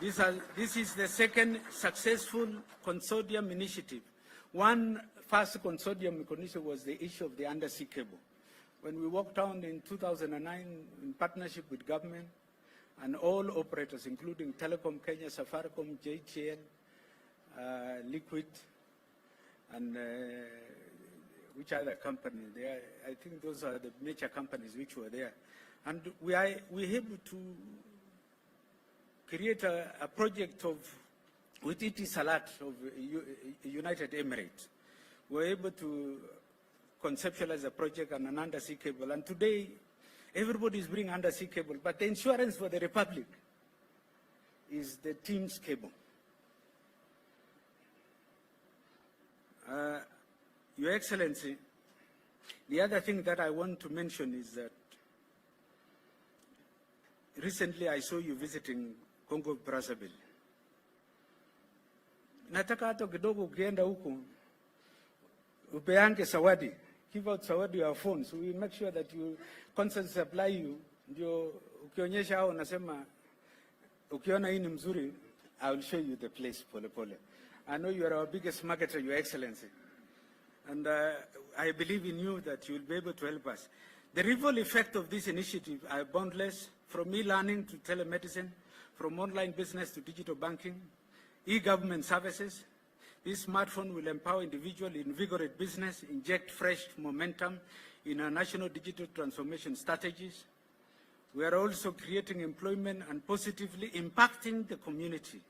This is the second successful consortium initiative. One first consortium initiative was the issue of the undersea cable. When we walked down in 2009 in partnership with government and all operators, including Telkom, Kenya, Safaricom, JTL, Liquid, and which other company? I think those are the major companies which were there. And we able to create a project with Etisalat of United Emirates. We're able to conceptualize a project on an undersea cable. And today, everybody is bringing undersea cable, but the insurance for the Republic is the team's cable. Your Excellency, the other thing that I want to mention is that recently I saw you visiting Congo Brazzaville. Nataka hata kidogo ukienda huko upeange sawadi, give out sawadi your phone, so we make sure that you constantly supply you, ndio ukionyesha hao nasema ukiona hii ni mzuri, I will show you the place pole pole. I know you are our biggest marketer, Your Excellency, and I believe in you that you will be able to help us. The ripple effect of this initiative are boundless, from e-learning to telemedicine, from online business to digital banking, e-government services. This smartphone will empower individuals, invigorate business, inject fresh momentum in our national digital transformation strategies. We are also creating employment and positively impacting the community.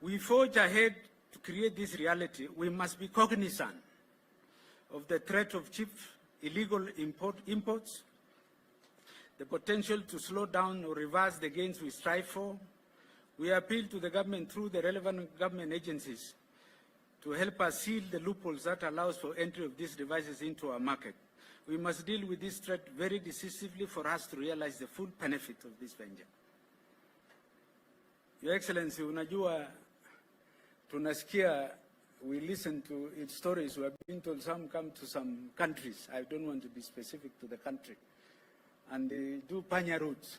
We forge ahead to create this reality. We must be cognizant of the threat of cheap illegal imports, the potential to slow down or reverse the gains we strive for. We appeal to the government through the relevant government agencies to help us seal the loopholes that allows for entry of these devices into our market. We must deal with this threat very decisively for us to realize the full benefit of this venture. Your Excellency, unajua tunasikia, we listen to its stories. We have been told some come to some countries. I don't want to be specific to the country. And they do panya routes.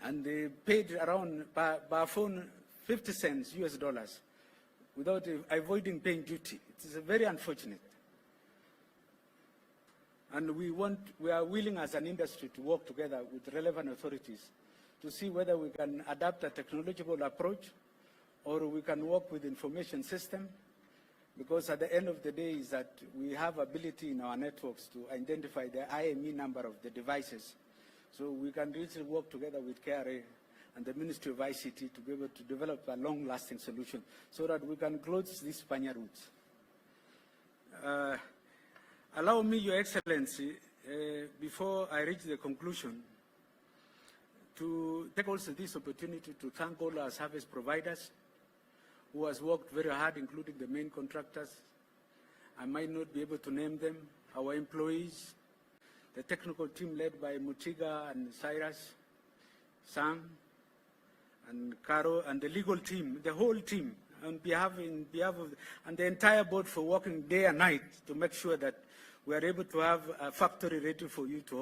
And they paid around by phone 50 cents US dollars without avoiding paying duty. It is very unfortunate. And we are willing as an industry to work together with relevant authorities to see whether we can adapt a technological approach or we can work with information system, because at the end of the day is that we have ability in our networks to identify the IME number of the devices. So we can really work together with KRA and the Ministry of ICT to be able to develop a long-lasting solution so that we can close these panya routes. Allow me, Your Excellency, before I reach the conclusion, to take also this opportunity to thank all our service providers who has worked very hard, including the main contractors. I might not be able to name them, our employees, the technical team led by Mutiga and Cyrus, Sam, and Caro, and the legal team, the whole team, on behalf of, and the entire board for working day and night to make sure that we are able to have a factory ready for you to operate.